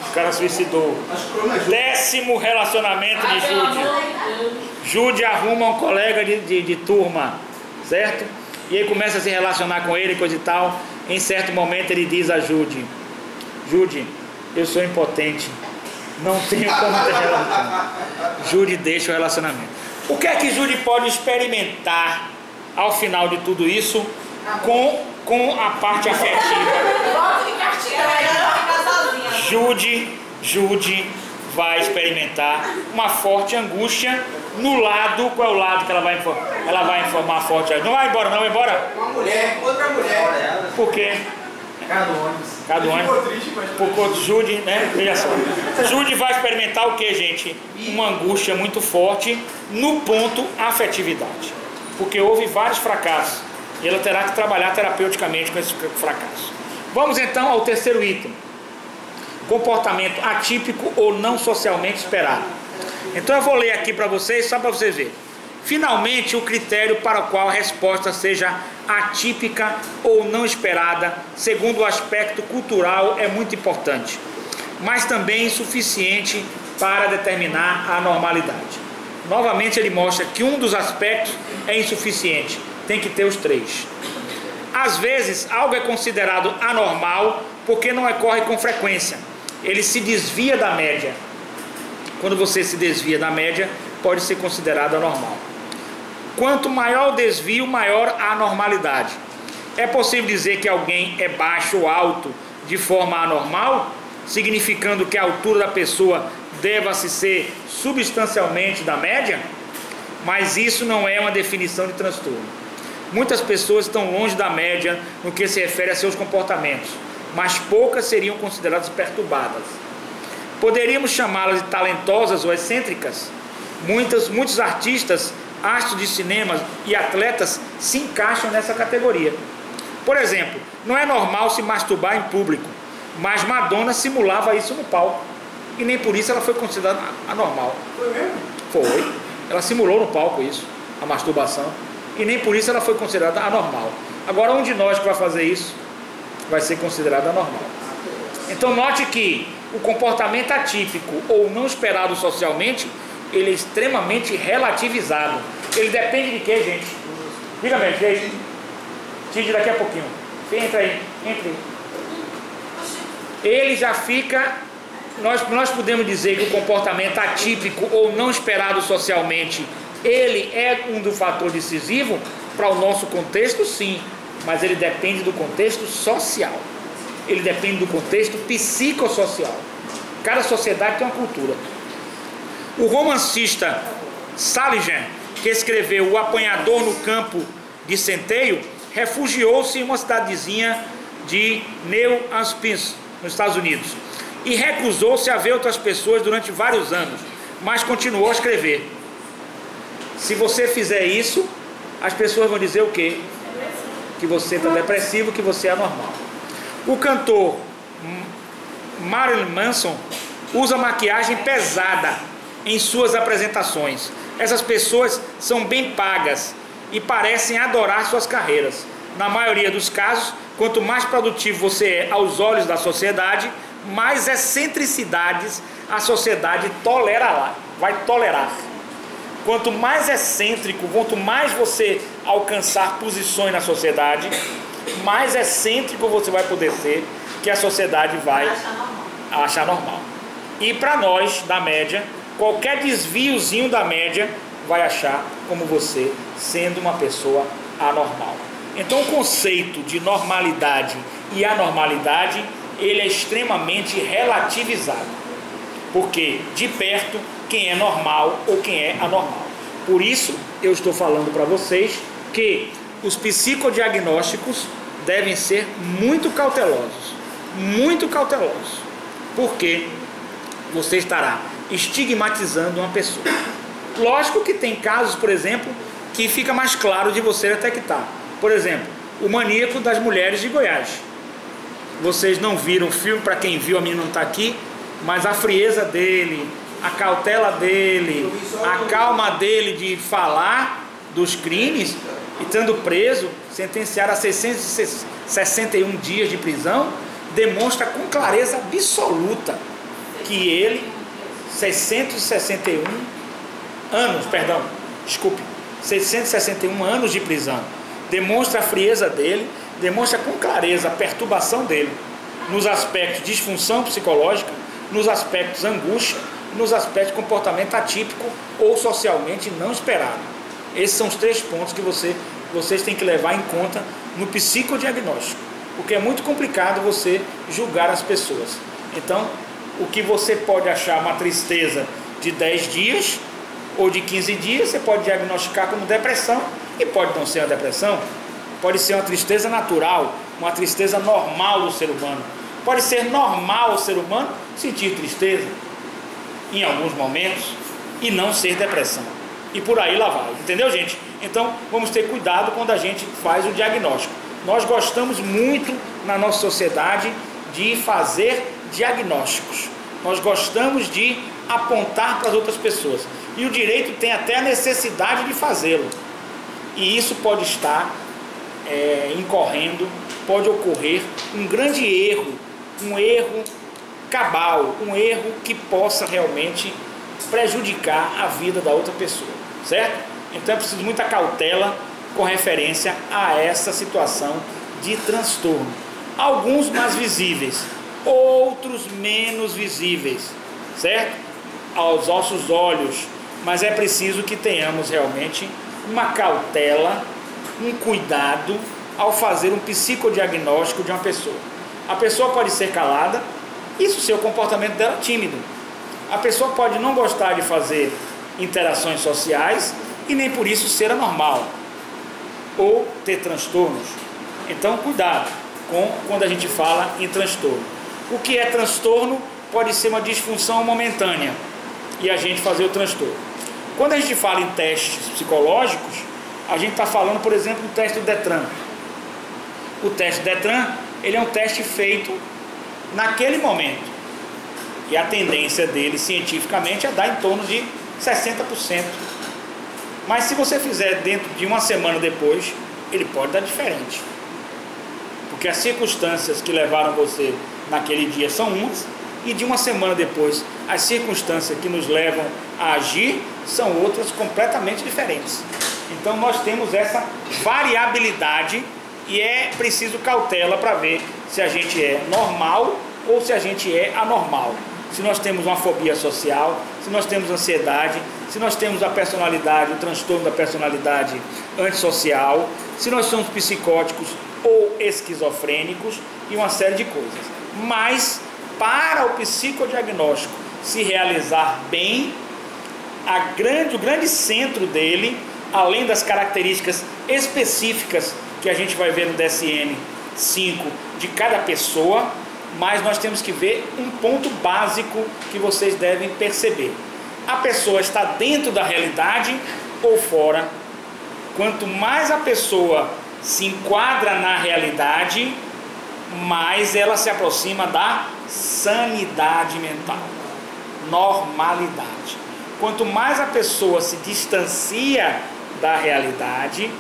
O cara suicidou. Décimo relacionamento de Jude. Jude arruma um colega de turma, certo? E aí começa a se relacionar com ele, coisa e tal. Em certo momento ele diz a Jude: Jude, eu sou impotente, não tenho como ter relacionamento. Jude deixa o relacionamento. O que é que Jude pode experimentar ao final de tudo isso com a parte afetiva? Jude vai experimentar uma forte angústia no lado. Qual é o lado que ela vai informar? Ela vai informar forte. Não vai embora, não vai embora? Uma mulher, outra mulher. Por quê? Cada ônibus. Por Jude, né? Veja só. Jude vai experimentar o que, gente? Uma angústia muito forte no ponto afetividade. Porque houve vários fracassos. E ela terá que trabalhar terapeuticamente com esse fracasso. Vamos então ao terceiro item. Comportamento atípico ou não socialmente esperado. Então eu vou ler aqui para vocês, só para vocês verem. Finalmente, o critério para o qual a resposta seja atípica ou não esperada, segundo o aspecto cultural, é muito importante, mas também insuficiente para determinar a normalidade. Novamente ele mostra que um dos aspectos é insuficiente, tem que ter os três. Às vezes, algo é considerado anormal porque não ocorre com frequência. Ele se desvia da média. Quando você se desvia da média, pode ser considerado anormal. Quanto maior o desvio, maior a anormalidade. É possível dizer que alguém é baixo ou alto de forma anormal, significando que a altura da pessoa deva-se ser substancialmente da média? Mas isso não é uma definição de transtorno. Muitas pessoas estão longe da média no que se refere a seus comportamentos, mas poucas seriam consideradas perturbadas. Poderíamos chamá-las de talentosas ou excêntricas? Muitos artistas, astros de cinema e atletas se encaixam nessa categoria. Por exemplo, não é normal se masturbar em público, mas Madonna simulava isso no palco. E nem por isso ela foi considerada anormal. Foi mesmo? Foi. Ela simulou no palco isso, a masturbação. E nem por isso ela foi considerada anormal. Agora, um de nós que vai fazer isso vai ser considerado anormal. Então note que o comportamento atípico ou não esperado socialmente, ele é extremamente relativizado. Ele depende de quê, gente? Diga mesmo, gente. Tire daqui a pouquinho. Você entra aí, entre aí. Ele já fica... Nós podemos dizer que o comportamento atípico ou não esperado socialmente, ele é um dos fatores decisivos para o nosso contexto, sim. Mas ele depende do contexto social. Ele depende do contexto psicossocial. Cada sociedade tem uma cultura. O romancista Salinger, que escreveu O Apanhador no Campo de Centeio, refugiou-se em uma cidadezinha de New Hampshire, nos Estados Unidos, e recusou-se a ver outras pessoas durante vários anos, mas continuou a escrever. Se você fizer isso, as pessoas vão dizer o quê? Que você está depressivo, que você é anormal. O cantor Marilyn Manson usa maquiagem pesada em suas apresentações. Essas pessoas são bem pagas e parecem adorar suas carreiras. Na maioria dos casos, quanto mais produtivo você é aos olhos da sociedade, mais excentricidades a sociedade vai tolerar. Quanto mais excêntrico, quanto mais você alcançar posições na sociedade, mais excêntrico você vai poder ser, que a sociedade vai achar normal. E para nós, da média, qualquer desviozinho da média vai achar como você sendo uma pessoa anormal. Então o conceito de normalidade e anormalidade, ele é extremamente relativizado. Porque de perto, quem é normal ou quem é anormal. Por isso, eu estou falando para vocês que os psicodiagnósticos devem ser muito cautelosos. Muito cautelosos. Porque você estará estigmatizando uma pessoa. Lógico que tem casos, por exemplo, que fica mais claro de você detectar. Por exemplo, o maníaco das mulheres de Goiás. Vocês não viram o filme, para quem viu, a menina não está aqui, mas a frieza dele, a cautela dele, a calma dele de falar dos crimes, e estando preso, sentenciado a 661 dias de prisão, demonstra com clareza absoluta que ele, 661 anos de prisão, demonstra a frieza dele, demonstra com clareza a perturbação dele nos aspectos de disfunção psicológica, nos aspectos angústia, nos aspectos de comportamento atípico ou socialmente não esperado. Esses são os 3 pontos que vocês têm que levar em conta no psicodiagnóstico, porque é muito complicado você julgar as pessoas. Então, o que você pode achar uma tristeza de 10 dias ou de 15 dias, você pode diagnosticar como depressão, e pode não ser uma depressão, pode ser uma tristeza natural, uma tristeza normal do ser humano. Pode ser normal o ser humano sentir tristeza em alguns momentos e não ser depressão. E por aí lá vai, entendeu, gente? Então vamos ter cuidado quando a gente faz o diagnóstico. Nós gostamos muito na nossa sociedade de fazer diagnósticos. Nós gostamos de apontar para as outras pessoas. E o direito tem até a necessidade de fazê-lo. E isso pode estar incorrendo, pode ocorrer um grande erro, um erro cabal, um erro que possa realmente prejudicar a vida da outra pessoa, certo? Então é preciso muita cautela com referência a essa situação de transtorno. Alguns mais visíveis, outros menos visíveis, certo? Aos nossos olhos, mas é preciso que tenhamos realmente uma cautela, um cuidado ao fazer um psicodiagnóstico de uma pessoa. A pessoa pode ser calada, isso se o comportamento dela é tímido. A pessoa pode não gostar de fazer interações sociais e nem por isso ser anormal ou ter transtornos. Então cuidado quando a gente fala em transtorno. O que é transtorno pode ser uma disfunção momentânea e a gente fazer o transtorno. Quando a gente fala em testes psicológicos, a gente está falando, por exemplo, do teste do Detran. O teste do Detran, ele é um teste feito naquele momento. E a tendência dele, cientificamente, é dar em torno de 60%. Mas se você fizer dentro de uma semana depois, ele pode dar diferente. Porque as circunstâncias que levaram você naquele dia são umas, e de uma semana depois as circunstâncias que nos levam a agir são outras completamente diferentes. Então nós temos essa variabilidade e é preciso cautela para ver se a gente é normal ou se a gente é anormal. Se nós temos uma fobia social, se nós temos ansiedade, se nós temos a personalidade, o transtorno da personalidade antissocial, se nós somos psicóticos ou esquizofrênicos e uma série de coisas. Mas para o psicodiagnóstico se realizar bem, o grande centro dele, além das características específicas que a gente vai ver no DSM-5 de cada pessoa, mas nós temos que ver um ponto básico que vocês devem perceber. A pessoa está dentro da realidade ou fora? Quanto mais a pessoa se enquadra na realidade, mais ela se aproxima da sanidade mental, normalidade. Quanto mais a pessoa se distancia da realidade,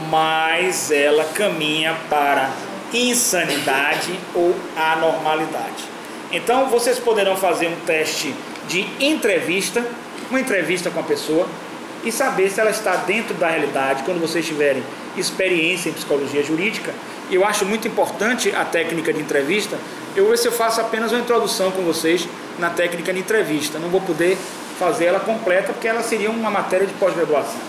mais ela caminha para insanidade ou anormalidade. Então vocês poderão fazer um teste de entrevista, uma entrevista com a pessoa e saber se ela está dentro da realidade quando vocês tiverem experiência em psicologia jurídica. Eu acho muito importante a técnica de entrevista. Eu vou ver se eu faço apenas uma introdução com vocês na técnica de entrevista. Não vou poder fazer ela completa porque ela seria uma matéria de pós-graduação.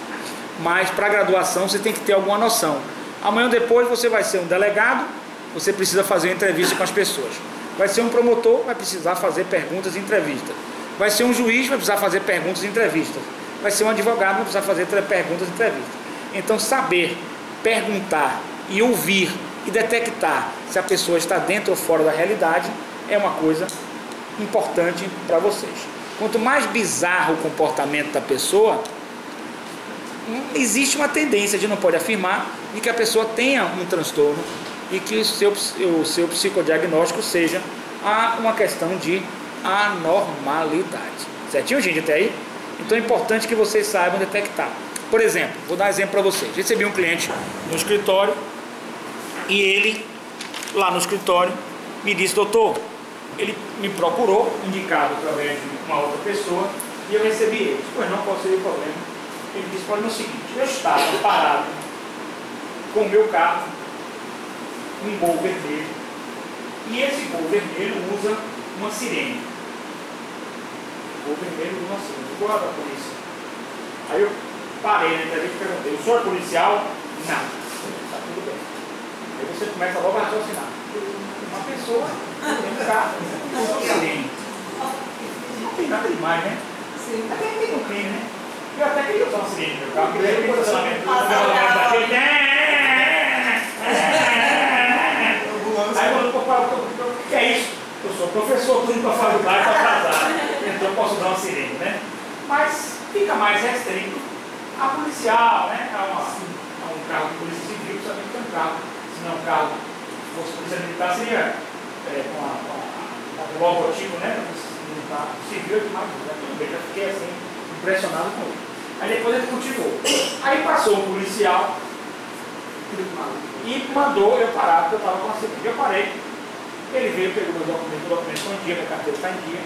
Mas para a graduação você tem que ter alguma noção. Amanhã ou depois você vai ser um delegado, você precisa fazer uma entrevista com as pessoas. Vai ser um promotor, vai precisar fazer perguntas e entrevistas. Vai ser um juiz, vai precisar fazer perguntas e entrevistas. Vai ser um advogado, vai precisar fazer perguntas e entrevistas. Então saber perguntar e ouvir e detectar se a pessoa está dentro ou fora da realidade é uma coisa importante para vocês. Quanto mais bizarro o comportamento da pessoa, existe uma tendência, a gente não pode afirmar, de que a pessoa tenha um transtorno e que o seu psicodiagnóstico seja uma questão de anormalidade. Certinho, gente, até aí? Então é importante que vocês saibam detectar. Por exemplo, vou dar um exemplo para vocês. Recebi um cliente no escritório e ele, lá no escritório, me disse: doutor, ele me procurou, indicado através de uma outra pessoa, e eu recebi ele. Pois não, qual seria o problema? Ele disse: olha, é o seguinte, eu estava parado com o meu carro, um Gol vermelho, e esse Gol vermelho usa uma sirene. O Gol vermelho usa uma sirene. Eu vou lá da polícia. Aí eu parei na entrevista e perguntei: o senhor é policial? Não. Está tudo bem. Aí você começa logo a raciocinar. Uma pessoa tem um carro, usa uma sirene. Não tem nada demais, né? Sim. Até tem um crime, né? Eu até queria usar uma sirene no meu carro, porque ele tem funcionamento daquele. Aí eu falo: o que é isso? Eu sou professor, estou indo para a faculdade, estou atrasado. Então eu posso usar uma sirene, né? Mas fica mais restrito a policial, né? A um carro de polícia civil, principalmente que é um carro. Se não é um carro, se fosse polícia militar, seria com o logotipo, né? Militar civil demais, né? Tudo bem, já fiquei assim, impressionado com ele. Aí depois ele continuou. Aí passou um policial e mandou eu parar, porque eu estava com a sirene. Eu parei, ele veio, pegou meu documento, o documento está em dia, minha carteira está em dia,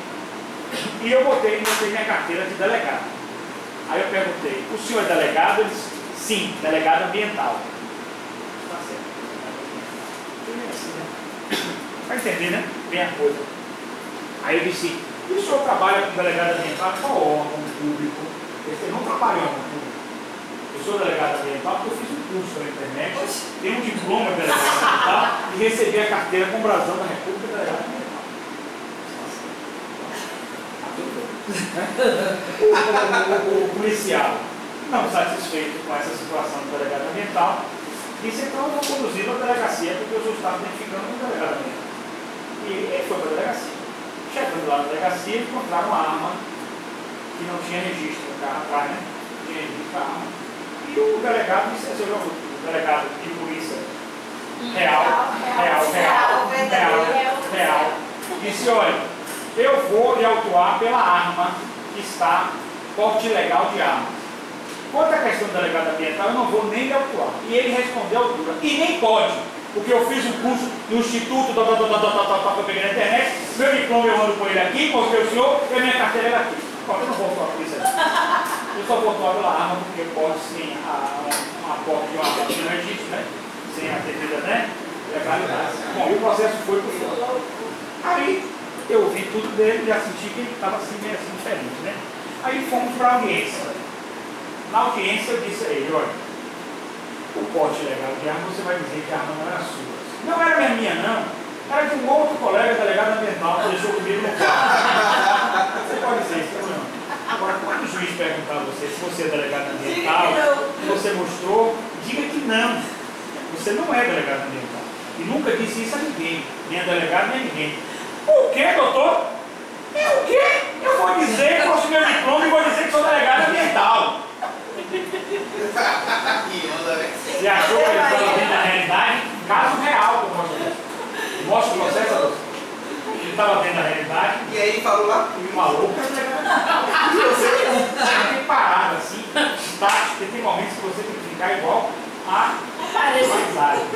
e eu botei minha carteira de delegado. Aí eu perguntei: o senhor é delegado? Ele disse: sim, delegado ambiental. Está certo. Vai entender, né? Bem a coisa. Aí eu disse: e o senhor trabalha com delegado ambiental? Qual órgão público? Ele não trabalha em órgão público. Eu sou delegado ambiental porque eu fiz um curso pela internet, tenho um diploma de delegado ambiental e recebi a carteira com brasão da República de delegado ambiental. O policial, não satisfeito com essa situação do delegado ambiental, disse: então eu vou conduzi-lo à delegacia porque eu só estava identificando com o delegado ambiental. E ele foi para a delegacia. Chegando lá na delegacia, encontraram uma arma que não tinha registro no carro atrás, né? Não tinha registro da arma. E o delegado disse assim: o delegado de polícia real, disse: olha, eu vou lhe autuar pela arma que está porte ilegal de arma. Quanto à questão do delegado ambiental, eu não vou nem lhe autuar. E ele respondeu à altura: e nem pode, Porque eu fiz um curso no instituto, que eu peguei na internet, meu diploma eu ando com ele aqui, mostrei o senhor, e a minha carteira era aqui. Bom, eu não vou falar por isso aí. Eu só vou falar pela arma, porque pode sim uma porta de uma arma que não existe, né? Sem a devida, né? Legalidade. Bom, e o processo foi por fora. Aí eu ouvi tudo dele, já senti que ele estava assim, meio assim diferente, né? Aí fomos para a audiência. Na audiência eu disse a ele, olha, o porte legal de arma, você vai dizer que a arma não era sua. Não era minha não, era de um outro colega delegado ambiental que deixou comigo no carro. Você pode dizer isso, não. Agora, quando o juiz perguntar a você se você é delegado ambiental, você mostrou, diga que não. Você não é delegado ambiental. E nunca disse isso a ninguém, nem a delegado, nem a ninguém. O quê, doutor? É o quê? Eu vou dizer que posso meu diploma e vou dizer que sou delegado ambiental. Você achou que ele estava vendo a realidade? Caso real, que eu mostro isso. Mostra o processo, doutor. Ele estava vendo a realidade. E aí falou lá? E falou. E você tem parado assim, estático, porque tem momentos que você tem que ficar igual a paisagem.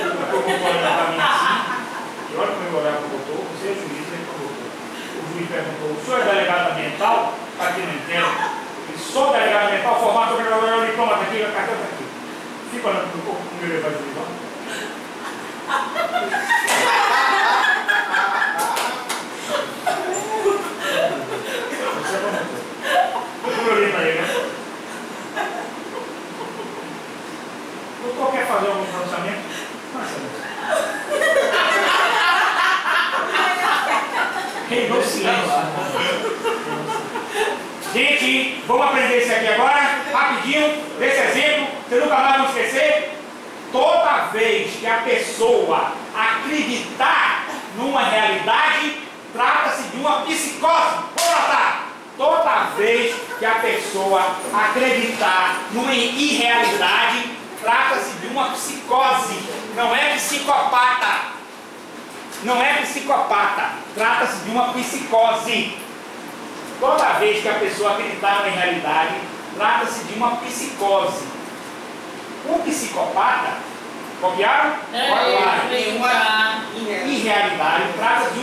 Eu vou olhar para mim assim. E olha como eu olhar para o doutor, você é o juiz, ele para o doutor. O juiz perguntou, o senhor é delegado ambiental? Para quem não entende. Sou delegado ambiental, formato, o diploma está aqui, a carteira está aqui. Fica olhando para o corpo, como ele vai juiz, ó. Você é bom. Eu olhei para ele, né? O doutor quer fazer algum pronunciamento? Nossa, reinou silêncio. Gente, vamos aprender isso aqui agora, rapidinho, desse exemplo, você nunca mais vai esquecer. Toda vez que a pessoa acreditar numa realidade, trata-se de uma psicose. Vamos notar. Toda vez que a pessoa acreditar numa irrealidade, trata-se de uma psicose. Não é psicopata. Não é psicopata. Trata-se de uma psicose. Toda vez que a pessoa acreditar na realidade, trata-se de uma psicose. Um psicopata, copiaram? Uma irrealidade, trata-se de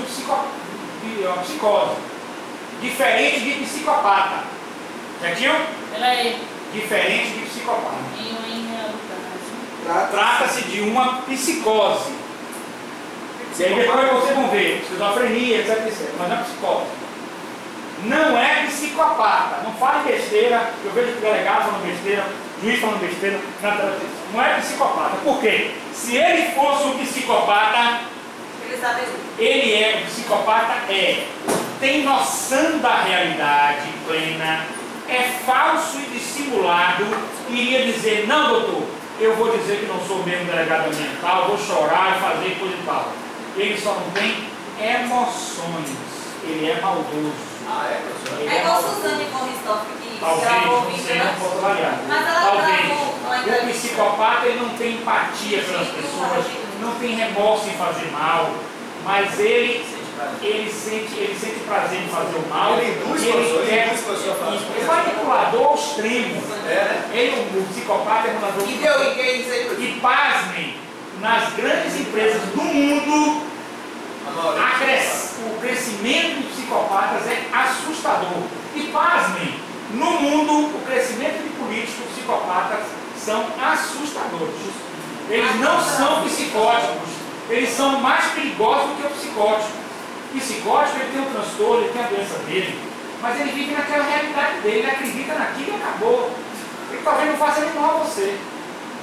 uma psicose. Diferente de psicopata. Certinho? Peraí. Diferente de psicopata. Irrealidade. Trata-se de uma psicose. E aí depois vocês vão ver, esquizofrenia, etc. Mas não é psicose. Não é psicopata. Não fale besteira. Eu vejo delegado falando besteira, juiz falando besteira. Não é psicopata. Por quê? Se ele fosse um psicopata, ele é, o psicopata tem noção da realidade plena, é falso e dissimulado, iria dizer, não doutor, eu vou dizer que não sou mesmo delegado ambiental, vou chorar e fazer coisa e tal. Ele só não tem emoções, ele é maldoso. É igual Suzane von Richthofen que Talvez, gravou o não vídeo, sei, né? não posso avaliar. Mas ela Talvez. gravou uma O entrevista. psicopata ele não tem empatia pelas pessoas, não tem remorso em fazer mal, mas ele sente prazer em fazer o mal. Ele induz e ele pessoas, quer. induz pessoas a fazer. Ele é manipulador ao extremo. Ele, o psicopata, é manipulador. E deu em quem isso aí? E pasmem, nas grandes empresas do mundo, o crescimento de psicopatas é assustador. E pasmem, no mundo, o crescimento de políticos psicopatas são assustadores. Eles não são psicóticos, eles são mais perigosos do que o psicótico. O psicótico, ele tem um transtorno, ele tem a doença dele, mas ele vive naquela realidade dele, ele acredita naquilo e acabou. Ele talvez não faça nem mal a você,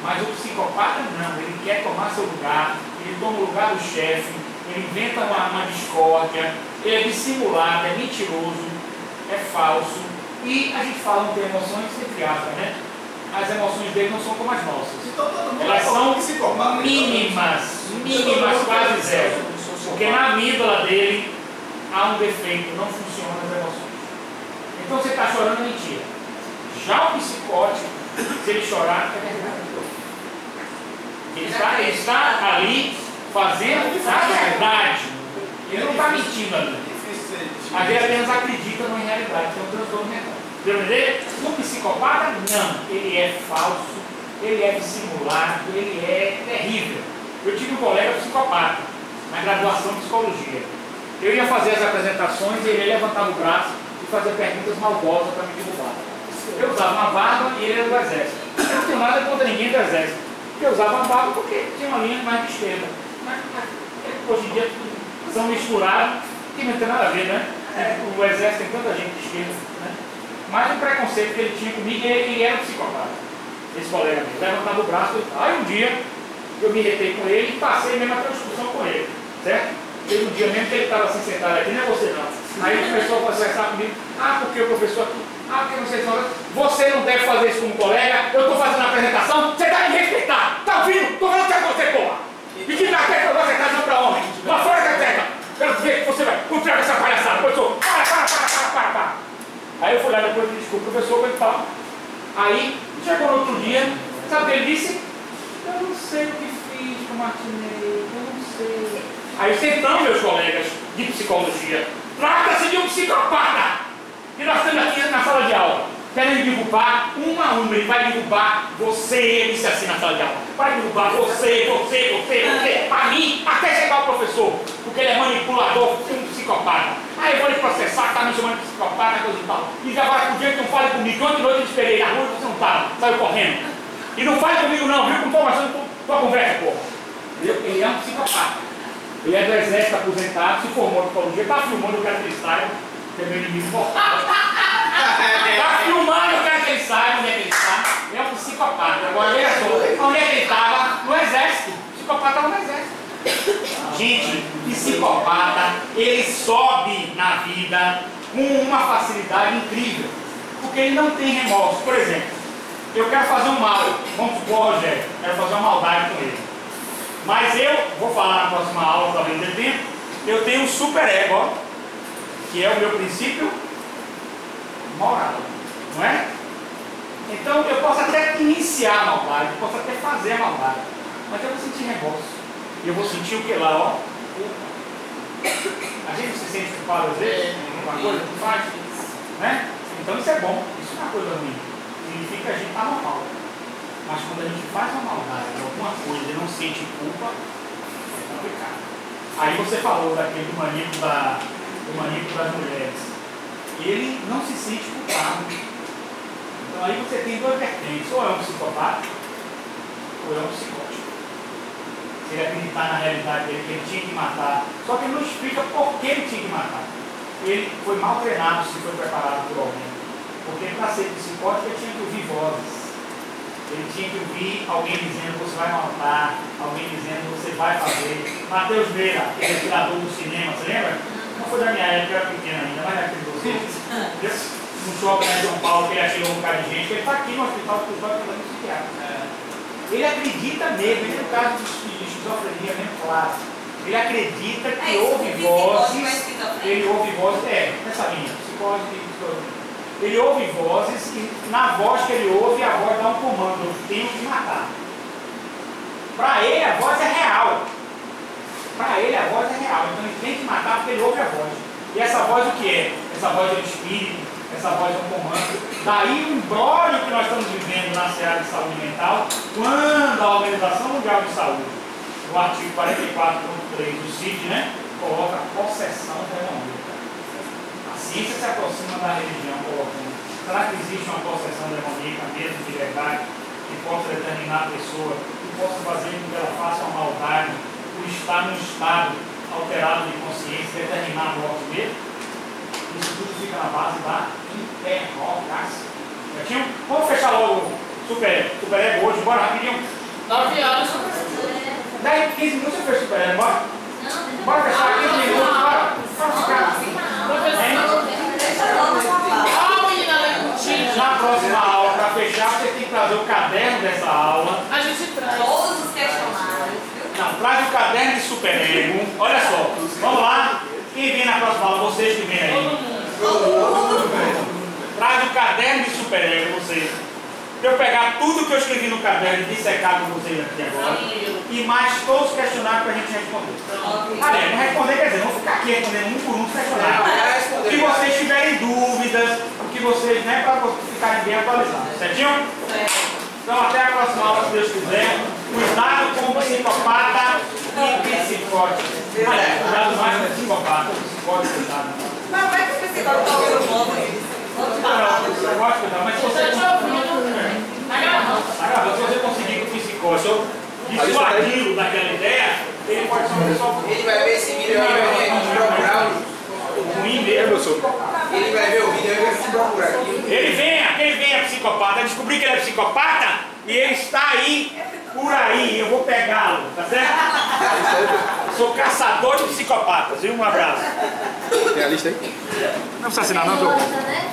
mas o psicopata não, ele quer tomar seu lugar, ele toma o lugar do chefe, ele inventa uma discórdia, ele é dissimulado, é mentiroso, é falso, e a gente fala não tem emoções, entre aspas, né? As emoções dele não são como as nossas. Então todo mundo Elas são psicopata. mínimas, quase zero. Porque na amígdala dele há um defeito, não funcionam as emoções. Então você está chorando, é mentira. Já o psicótico, se ele chorar, é verdade. Ele está ali fazendo a verdade. Ele não está mentindo ali. Mas ele apenas acredita numa realidade, que é um transtorno mental. Deu pra entender? No psicopata, não. Ele é falso, ele é dissimulado, ele é terrível. Eu tive um psicopata, na graduação de psicologia. Eu ia fazer as apresentações e ele levantava o braço e fazia perguntas maldosas para me derrubar. Eu usava uma barba e ele era do exército. Eu não tenho nada contra ninguém do exército. Eu usava uma barba porque tinha uma linha mais de esquerda. Mas hoje em dia são misturados, que não tem nada a ver, né? O exército tem tanta gente de esquerda, né? Mas o preconceito que ele tinha comigo, ele era um psicopata. Esse colega meu levantava o braço. Aí um dia eu me retei com ele e passei mesmo a discussão com ele, certo? Teve um dia mesmo que ele estava assim sentado aqui, não é você não. Aí ele começou a conversar comigo. Ah, porque o professor aqui. Ah, porque vocês falam. Você não deve fazer isso como colega. Eu estou fazendo a apresentação. Você deve me respeitar. Tá ouvindo? Estou falando com você, porra. E que na tecla você está dando para homem. Lá fora da tecla. Quero ver que você vai contra essa palhaçada. Professor, para. Aí eu fui lá depois e disse, o professor foi falar. Aí, chegou no outro dia, sabe o que ele disse? Eu não sei o que fiz com o Martinez, eu não sei. Aí sentamos, meus colegas de psicologia, trata-se de um psicopata! E nós estamos aqui na sala de aula, querendo derrubar uma a uma, ele vai derrubar você, ele disse assim na sala de aula, vai derrubar você, para mim, até chegar o professor, porque ele é manipulador, um psicopata. Aí eu vou lhe processar, tá me chamando de psicopata, coisa e tal. E agora por dia que não fale comigo, ontem noite eu te esperei na rua e você não estava, saiu correndo. E não fale comigo não, viu? Não estou mostrando tua conversa, porra. Ele é um psicopata. Ele é do exército aposentado, se formou em psicologia, está filmando, eu quero que ele saiba, que é meu inimigo mortal. Está filmando, eu quero que ele saiba onde é que ele está. Ele é um psicopata. Agora veja só, onde é que ele estava? No exército. O psicopata estava no exército. Gente, psicopata, ele sobe na vida com uma facilidade incrível, porque ele não tem remorso. Por exemplo, eu quero fazer um mal, vamos supor, Rogério, quero fazer uma maldade com ele. Mas eu, vou falar na próxima aula, talvez dê tempo, eu tenho um superego, ó, que é o meu princípio moral, não é? Então eu posso até iniciar a maldade, posso até fazer a maldade, mas eu vou sentir remorso. E eu vou sentir o que lá, ó? A gente se sente culpado às vezes, uma coisa que faz, né? Então isso é bom, isso não é uma coisa ruim. Significa que a gente está normal. Mas quando a gente faz uma maldade, alguma coisa e não sente culpa, é complicado. Aí você falou daquele do maníaco das mulheres. Ele não se sente culpado. Então aí você tem duas vertentes. Ou é um psicopata, ou é um psicótico. Se ele acreditar na realidade dele, que ele tinha que matar. Só que ele não explica por que ele tinha que matar. Ele foi mal treinado, se foi preparado por alguém. Porque para ser psicótico ele tinha que ouvir vozes. Ele tinha que ouvir alguém dizendo você vai matar, alguém dizendo você vai fazer. Matheus Meira, aquele atirador do cinema, você lembra? Não foi da minha época, eu era pequeno ainda, mas daquele de vocês. No shopping em São Paulo, que ele atirou um cara de gente, ele está aqui no hospital falando psiquiatra. Ele acredita mesmo, ele é um caso de esquizofrenia mesmo, claro. Ele acredita que ouve vozes, ele ouve vozes, nessa linha, psicose e esquizofrenia. Ele ouve vozes e na voz que ele ouve, a voz dá um comando, eu tenho que matar. Para ele a voz é real. Para ele a voz é real, então ele tem que matar porque ele ouve a voz. E essa voz o que é? Essa voz é o espírito, essa voz é um comando. Daí o embrólio que nós estamos vivendo na seara de saúde mental, quando a Organização Mundial de Saúde, no artigo 44.3 do CID, né, coloca possessão demoníaca. A ciência se aproxima da religião colocando. Será que existe uma possessão demoníaca mesmo de verdade, que possa determinar a pessoa, que possa fazer com que ela faça uma maldade, por estar num estado alterado de consciência, determinar a morte mesmo? Isso tudo fica na base da interrogação. Vamos fechar logo o super-ego hoje, bora rapidinho. 9 horas. 10, 15 minutos você fez super-ego, bora? Bora fechar 15 minutos, bora? Vamos ficar. Na próxima aula, para fechar, você tem que trazer o caderno dessa aula. A gente traz. Todos os questionários. Não, traz o caderno de superego. Olha só, vamos lá. Quem vem na próxima aula? Vocês que vêm aí. Traz o caderno de superego, vocês. Para eu pegar tudo que eu escrevi no caderno e dissecar com vocês aqui agora. E mais todos os questionários para a gente responder. Aliás, não responder quer dizer, não ficar aqui respondendo um por um os questionários. Se vocês tiverem dúvidas, o que vocês, né, para ficarem bem atualizados. Certinho? Então até a próxima aula, se Deus quiser. Cuidado com o psicopata e psicólogo. psicótico. Mas cuidado mais com psicopata, psicótico, cuidado. Mas vai que o psicólogo tá ouvindo modo aí. Psicótico, cuidado, mas se Você você... tá ouvindo? Tá gravando. Agora, se você conseguir com o psicótico dissuadi-lo daquela ideia, ele pode ser uma pessoa Ele vai ver esse vídeo e vai vir aqui te procurar. ruim mesmo. Ele vai ver o vídeo e vai te procurar aqui. Ele venha psicopata, eu descobri que ele é psicopata e ele está aí, por aí, eu vou pegá-lo, tá certo? Sou caçador de psicopatas, viu? Um abraço. Tem a lista aí? Não precisa assinar não, que eu...